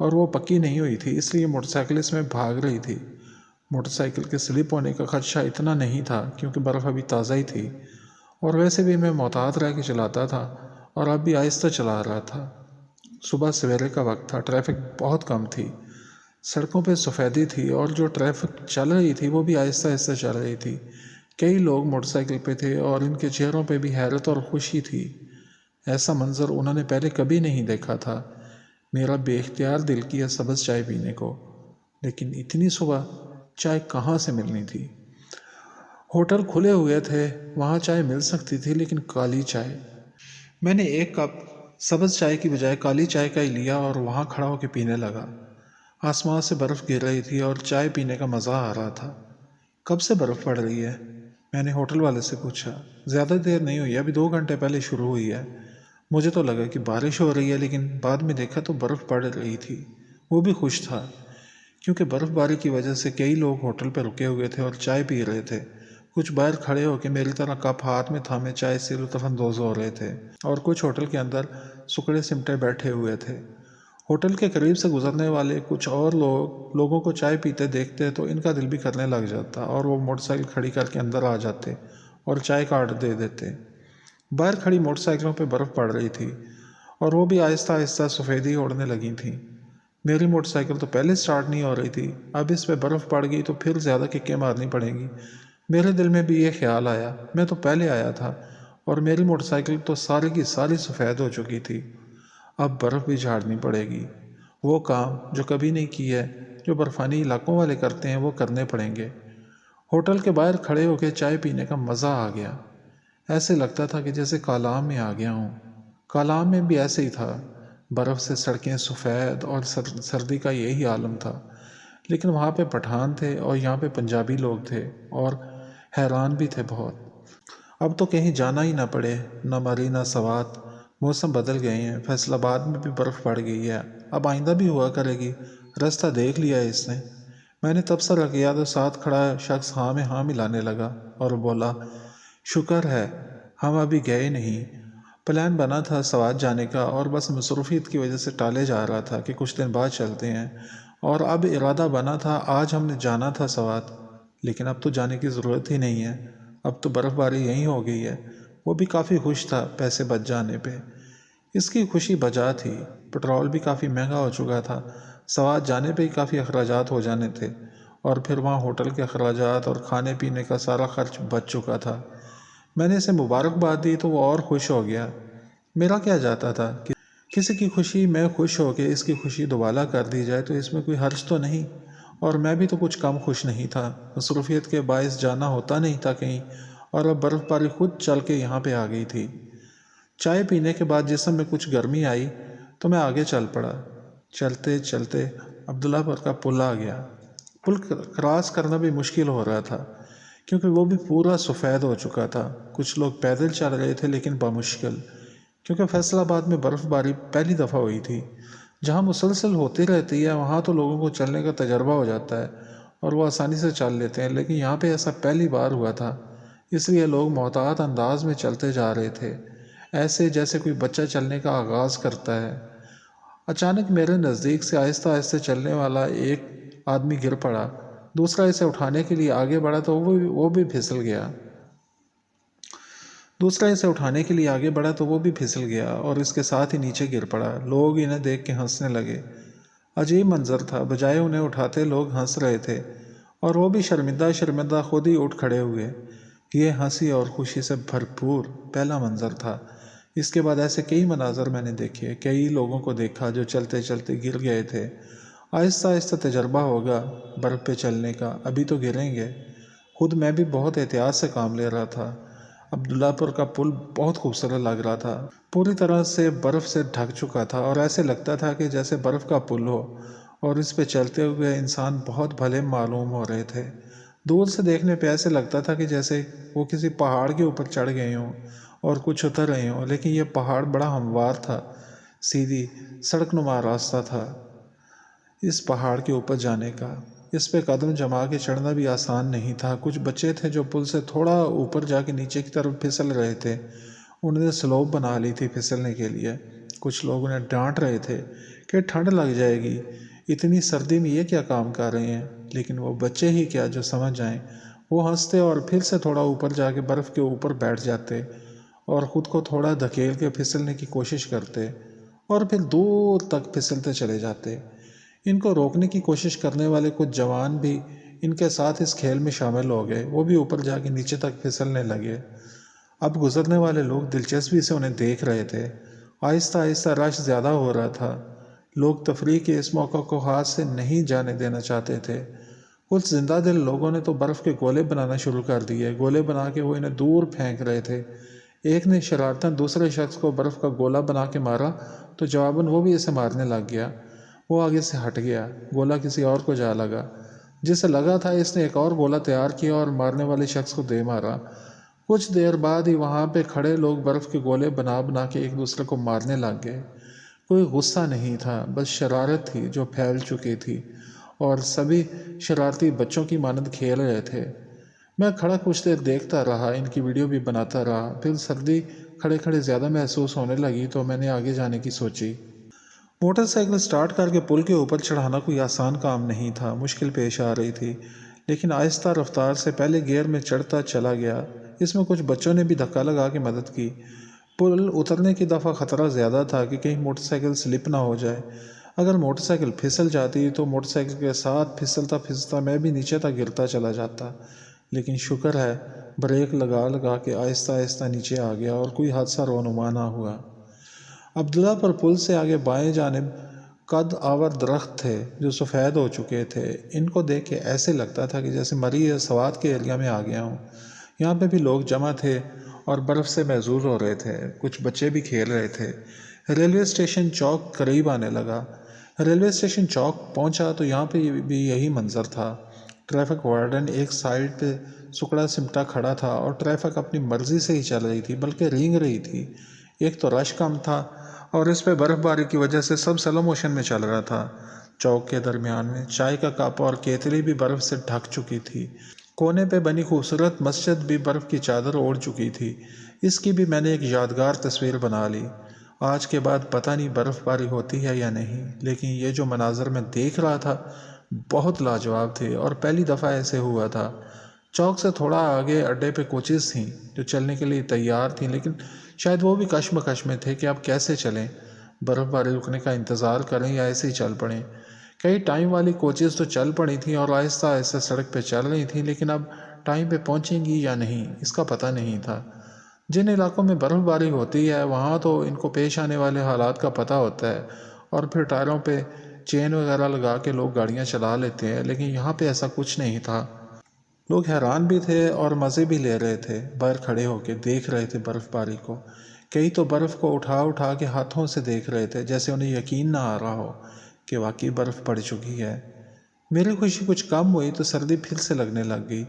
اور وہ پکی نہیں ہوئی تھی، اس لیے موٹر سائیکل اس میں بھاگ رہی تھی۔ موٹر سائیکل کے سلپ ہونے کا خدشہ اتنا نہیں تھا کیونکہ برف ابھی تازہ ہی تھی، اور ویسے بھی میں محتاط رہ کے چلاتا تھا اور اب بھی آہستہ چلا رہا تھا۔ صبح سویرے کا وقت تھا، ٹریفک بہت کم تھی، سڑکوں پہ سفیدی تھی، اور جو ٹریفک چل رہی تھی وہ بھی آہستہ آہستہ چل رہی تھی۔ کئی لوگ موٹر سائیکل پہ تھے اور ان کے چہروں پہ بھی حیرت اور خوشی تھی۔ ایسا منظر انہوں نے پہلے کبھی نہیں دیکھا تھا۔ میرا بے اختیار دل کیا سبز چائے پینے کو، لیکن اتنی صبح چائے کہاں سے ملنی تھی؟ ہوٹل کھلے ہوئے تھے، وہاں چائے مل سکتی تھی، لیکن کالی چائے۔ میں نے ایک کپ سبز چائے کی بجائے کالی چائے کا ہی لیا اور وہاں کھڑا ہو کے پینے لگا۔ آسمان سے برف گر رہی تھی اور چائے پینے کا مزہ آ رہا تھا۔ کب سے برف پڑ رہی ہے؟ میں نے ہوٹل والے سے پوچھا۔ زیادہ دیر نہیں ہوئی، ابھی 2 گھنٹے پہلے شروع ہوئی ہے۔ مجھے تو لگا کہ بارش ہو رہی ہے، لیکن بعد میں دیکھا تو برف پڑ رہی تھی۔ وہ بھی خوش تھا کیونکہ برف باری کی وجہ سے کئی لوگ ہوٹل پہ رکے ہوئے تھے اور چائے پی رہے تھے۔ کچھ باہر کھڑے ہو کے میری طرح کپ ہاتھ میں تھامے چائے سے لطف اندوز ہو رہے تھے، اور کچھ ہوٹل کے اندر سکڑے سمٹے بیٹھے ہوئے تھے۔ ہوٹل کے قریب سے گزرنے والے کچھ اور لوگوں کو چائے پیتے دیکھتے تو ان کا دل بھی کرنے لگ جاتا، اور وہ موٹر سائیکل کھڑی کر کے اندر آ جاتے اور چائے کا آرڈر دے دیتے۔ باہر کھڑی موٹر سائیکلوں پہ برف پڑ رہی تھی اور وہ بھی آہستہ آہستہ سفیدی اوڑھنے لگی تھیں۔ میری موٹر سائیکل تو پہلے سٹارٹ نہیں ہو رہی تھی، اب اس پہ برف پڑ گئی تو پھر زیادہ ککیں مارنی پڑیں گی۔ میرے دل میں بھی یہ خیال آیا، میں تو پہلے آیا تھا اور میری موٹر سائیکل تو ساری کی ساری سفید ہو چکی تھی۔ اب برف بھی جھاڑنی پڑے گی۔ وہ کام جو کبھی نہیں کی ہے، جو برفانی علاقوں والے کرتے ہیں، وہ کرنے پڑیں گے۔ ہوٹل کے باہر کھڑے ہو کے چائے پینے کا مزہ آ گیا۔ ایسے لگتا تھا کہ جیسے کالام میں آ گیا ہوں۔ کالام میں بھی ایسے ہی تھا، برف سے سڑکیں سفید اور سردی کا یہی عالم تھا، لیکن وہاں پہ پٹھان تھے اور یہاں پہ پنجابی لوگ تھے اور حیران بھی تھے بہت۔ اب تو کہیں جانا ہی نہ پڑے، نہ مری نہ سوات۔ موسم بدل گئے ہیں، فیصل آباد میں بھی برف پڑ گئی ہے، اب آئندہ بھی ہوا کرے گی۔ رستہ دیکھ لیا ہے اس نے۔ میں نے تبصرہ کیا تو ساتھ کھڑا شخص ہاں میں ہاں ملانے لگا اور بولا، شکر ہے ہم ابھی گئے نہیں، پلان بنا تھا سوات جانے کا اور بس مصروفیت کی وجہ سے ٹالے جا رہا تھا کہ کچھ دن بعد چلتے ہیں، اور اب ارادہ بنا تھا آج ہم نے جانا تھا سوات، لیکن اب تو جانے کی ضرورت ہی نہیں ہے، اب تو برف باری یہیں ہو گئی ہے۔ وہ بھی کافی خوش تھا پیسے بچ جانے پہ۔ اس کی خوشی بجا تھی، پٹرول بھی کافی مہنگا ہو چکا تھا، سوات جانے پہ ہی کافی اخراجات ہو جانے تھے، اور پھر وہاں ہوٹل کے اخراجات اور کھانے پینے کا سارا خرچ بچ چکا تھا۔ میں نے اسے مبارکباد دی تو وہ اور خوش ہو گیا۔ میرا کیا جاتا تھا کہ کسی کی خوشی میں خوش ہو کے اس کی خوشی دوبالا کر دی جائے تو اس میں کوئی حرج تو نہیں، اور میں بھی تو کچھ کم خوش نہیں تھا۔ مصروفیت کے باعث جانا ہوتا نہیں تھا کہیں، اور اب برف باری خود چل کے یہاں پہ آ گئی تھی۔ چائے پینے کے بعد جسم میں کچھ گرمی آئی تو میں آگے چل پڑا۔ چلتے چلتے عبداللہ پور کا پل آ گیا۔ پل کراس کرنا بھی مشکل ہو رہا تھا کیونکہ وہ بھی پورا سفید ہو چکا تھا۔ کچھ لوگ پیدل چل رہے تھے لیکن بمشکل، کیونکہ فیصل آباد میں برف باری پہلی دفعہ ہوئی تھی۔ جہاں مسلسل ہوتی رہتی ہے وہاں تو لوگوں کو چلنے کا تجربہ ہو جاتا ہے اور وہ آسانی سے چل لیتے ہیں، لیکن یہاں پہ ایسا پہلی بار ہوا تھا، اس لیے لوگ محتاط انداز میں چلتے جا رہے تھے، ایسے جیسے کوئی بچہ چلنے کا آغاز کرتا ہے۔ اچانک میرے نزدیک سے آہستہ آہستہ چلنے والا ایک آدمی گر پڑا، دوسرا اسے اٹھانے کے لیے آگے بڑھا تو وہ بھی پھسل گیا۔ دوسرا اسے اٹھانے کے لیے آگے بڑھا تو وہ بھی پھسل گیا اور اس کے ساتھ ہی نیچے گر پڑا۔ لوگ انہیں دیکھ کے ہنسنے لگے۔ عجیب منظر تھا، بجائے انہیں اٹھاتے لوگ ہنس رہے تھے اور وہ بھی شرمندہ شرمندہ خود ہی اٹھ کھڑے ہوئے۔ یہ ہنسی اور خوشی سے بھرپور پہلا منظر تھا۔ اس کے بعد ایسے کئی مناظر میں نے دیکھے، کئی لوگوں کو دیکھا جو چلتے چلتے گر گئے تھے۔ آہستہ آہستہ تجربہ ہوگا برف پہ چلنے کا، ابھی تو گریں گے۔ خود میں بھی بہت احتیاط سے کام لے رہا تھا۔ عبداللہ پور کا پل بہت خوبصورت لگ رہا تھا، پوری طرح سے برف سے ڈھک چکا تھا اور ایسے لگتا تھا کہ جیسے برف کا پل ہو، اور اس پہ چلتے ہوئے انسان بہت بھلے معلوم ہو رہے تھے۔ دور سے دیکھنے پہ ایسے لگتا تھا کہ جیسے وہ کسی پہاڑ کے اوپر چڑھ گئے ہوں اور کچھ اتر رہے ہوں، لیکن یہ پہاڑ بڑا ہموار تھا، سیدھی سڑک نما راستہ تھا اس پہاڑ کے اوپر جانے کا۔ اس پہ قدم جما کے چڑھنا بھی آسان نہیں تھا۔ کچھ بچے تھے جو پل سے تھوڑا اوپر جا کے نیچے کی طرف پھسل رہے تھے، انہوں نے سلوپ بنا لی تھی پھسلنے کے لیے، کچھ لوگ انہیں ڈانٹ رہے تھے کہ ٹھنڈ لگ جائے گی، اتنی سردی میں یہ کیا کام کر رہے ہیں، لیکن وہ بچے ہی کیا جو سمجھ جائیں۔ وہ ہنستے اور پھر سے تھوڑا اوپر جا کے برف کے اوپر بیٹھ جاتے اور خود کو تھوڑا دھکیل کے پھسلنے کی کوشش کرتے اور پھر دور تک پھسلتے چلے جاتے۔ ان کو روکنے کی کوشش کرنے والے کچھ جوان بھی ان کے ساتھ اس کھیل میں شامل ہو گئے، وہ بھی اوپر جا کے نیچے تک پھسلنے لگے۔ اب گزرنے والے لوگ دلچسپی سے انہیں دیکھ رہے تھے۔ آہستہ آہستہ رش زیادہ ہو رہا تھا۔ لوگ تفریح کے اس موقع کو ہاتھ سے نہیں جانے دینا چاہتے تھے۔ کچھ زندہ دل لوگوں نے تو برف کے گولے بنانا شروع کر دیے۔ گولے بنا کے وہ انہیں دور پھینک رہے تھے۔ ایک نے شرارتاً دوسرے شخص کو برف کا گولا بنا کے مارا تو جواباً وہ بھی اسے مارنے لگ گیا۔ وہ آگے سے ہٹ گیا، گولا کسی اور کو جا لگا۔ جسے لگا تھا اس نے ایک اور گولا تیار کیا اور مارنے والے شخص کو دے مارا۔ کچھ دیر بعد ہی وہاں پہ کھڑے لوگ برف کے گولے بنا بنا کے ایک دوسرے کو مارنے لگ گئے۔ کوئی غصہ نہیں تھا، بس شرارت تھی جو پھیل چکی تھی، اور سبھی شرارتی بچوں کی مانند کھیل رہے تھے۔ میں کھڑا کچھ دیر دیکھتا رہا، ان کی ویڈیو بھی بناتا رہا۔ پھر سردی کھڑے کھڑے زیادہ محسوس ہونے لگی تو میں نے آگے جانے کی سوچی۔ موٹر سائیکل سٹارٹ کر کے پل کے اوپر چڑھانا کوئی آسان کام نہیں تھا، مشکل پیش آ رہی تھی، لیکن آہستہ رفتار سے پہلے گیئر میں چڑھتا چلا گیا۔ اس میں کچھ بچوں نے بھی دھکا لگا کے مدد کی۔ پل اترنے کی دفعہ خطرہ زیادہ تھا کہ کہیں موٹر سائیکل سلپ نہ ہو جائے۔ اگر موٹر سائیکل پھسل جاتی تو موٹر سائیکل کے ساتھ پھسلتا پھسلتا میں بھی نیچے تک گرتا چلا جاتا، لیکن شکر ہے بریک لگا لگا کے آہستہ آہستہ نیچے آ گیا اور کوئی حادثہ رونما نہ ہوا۔ عبداللہ پر پل سے آگے بائیں جانب قد آور درخت تھے جو سفید ہو چکے تھے۔ ان کو دیکھ کے ایسے لگتا تھا کہ جیسے مری یا سوات کے ایریا میں آ گیا ہوں۔ یہاں پہ بھی لوگ جمع تھے اور برف سے محظوظ ہو رہے تھے، کچھ بچے بھی کھیل رہے تھے۔ ریلوے اسٹیشن چوک قریب آنے لگا۔ ریلوے اسٹیشن چوک پہنچا تو یہاں پہ بھی یہی منظر تھا۔ ٹریفک وارڈن ایک سائیڈ پہ سکڑا سمٹا کھڑا تھا اور ٹریفک اپنی مرضی سے ہی چل رہی تھی، بلکہ رینگ رہی تھی۔ ایک تو رش کم تھا اور اس پہ برف باری کی وجہ سے سب سلو موشن میں چل رہا تھا۔ چوک کے درمیان میں چائے کا کپ اور کیتلی بھی برف سے ڈھک چکی تھی۔ کونے پہ بنی خوبصورت مسجد بھی برف کی چادر اوڑھ چکی تھی۔ اس کی بھی میں نے ایک یادگار تصویر بنا لی۔ آج کے بعد پتہ نہیں برف باری ہوتی ہے یا نہیں، لیکن یہ جو مناظر میں دیکھ رہا تھا بہت لاجواب تھے اور پہلی دفعہ ایسے ہوا تھا۔ چوک سے تھوڑا آگے اڈے پہ کوچز تھیں جو چلنے کے لیے تیار تھیں، لیکن شاید وہ بھی کشمکش میں تھے کہ اب کیسے چلیں، برف باری رکنے کا انتظار کریں یا ایسے ہی چل پڑیں۔ کئی ٹائم والی کوچز تو چل پڑی تھیں اور آہستہ آہستہ سڑک پہ چل رہی تھیں، لیکن اب ٹائم پہ پہنچیں گی یا نہیں اس کا پتہ نہیں تھا۔ جن علاقوں میں برف باری ہوتی ہے وہاں تو ان کو پیش آنے والے حالات کا پتہ ہوتا ہے اور پھر ٹائروں پہ چین وغیرہ لگا کے لوگ گاڑیاں چلا لیتے ہیں، لیکن یہاں پہ ایسا کچھ نہیں تھا۔ لوگ حیران بھی تھے اور مزے بھی لے رہے تھے، باہر کھڑے ہو کے دیکھ رہے تھے برف باری کو۔ کئی تو برف کو اٹھا اٹھا کے ہاتھوں سے دیکھ رہے تھے، جیسے انہیں یقین نہ آ رہا ہو کہ واقعی برف پڑ چکی ہے۔ میری خوشی کچھ کم ہوئی تو سردی پھر سے لگنے لگ گئی۔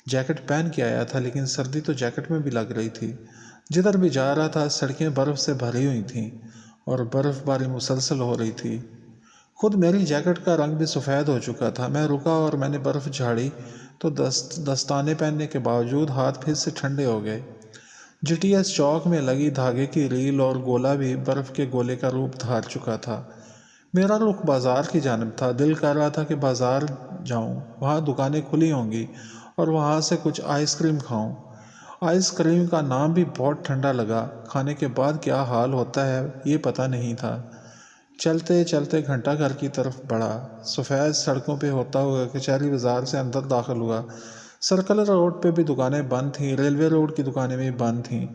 جیکٹ پہن کے آیا تھا لیکن سردی تو جیکٹ میں بھی لگ رہی تھی۔ جدھر بھی جا رہا تھا سڑکیں برف سے بھری ہوئی تھیں اور برف باری مسلسل ہو رہی تھی۔ خود میری جیکٹ کا رنگ بھی سفید ہو چکا تھا۔ میں رکا اور میں نے برف جھاڑی تو دستانے پہننے کے باوجود ہاتھ پھر سے ٹھنڈے ہو گئے۔ جی ٹی ایس چوک میں لگی دھاگے کی ریل اور گولا بھی برف کے گولے کا روپ دھار چکا تھا۔ میرا رخ بازار کی جانب تھا۔ دل کر رہا تھا کہ بازار جاؤں، وہاں دکانیں کھلی ہوں گی اور وہاں سے کچھ آئس کریم کھاؤں۔ آئس کریم کا نام بھی بہت ٹھنڈا لگا، کھانے کے بعد کیا حال ہوتا ہے یہ پتہ نہیں تھا۔ چلتے چلتے گھنٹہ گھر کی طرف بڑھا، سفید سڑکوں پہ ہوتا ہوا کچہری بازار سے اندر داخل ہوا۔ سرکل روڈ پہ بھی دکانیں بند تھیں، ریلوے روڈ کی دکانیں بھی بند تھیں۔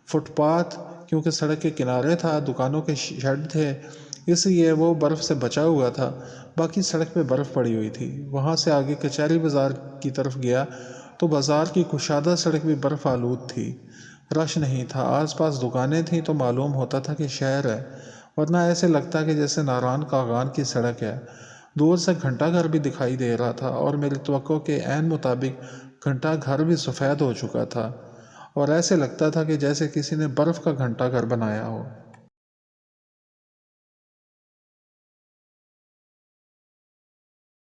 فٹ پاتھ کیونکہ سڑک کے کنارے تھا، دکانوں کے شیڈ تھے، اس لیے وہ برف سے بچا ہوا تھا، باقی سڑک پہ برف پڑی ہوئی تھی۔ وہاں سے آگے کچہری بازار کی طرف گیا تو بازار کی کشادہ سڑک بھی برف آلود تھی۔ رش نہیں تھا، آس پاس دکانیں تھیں تو معلوم ہوتا تھا کہ شہر ہے، ورنہ ایسے لگتا کہ جیسے ناران کاغان کی سڑک ہے۔ دور سے گھنٹہ گھر بھی دکھائی دے رہا تھا اور میری توقع کے عین مطابق گھنٹہ گھر بھی سفید ہو چکا تھا اور ایسے لگتا تھا کہ جیسے کسی نے برف کا گھنٹہ گھر بنایا ہو۔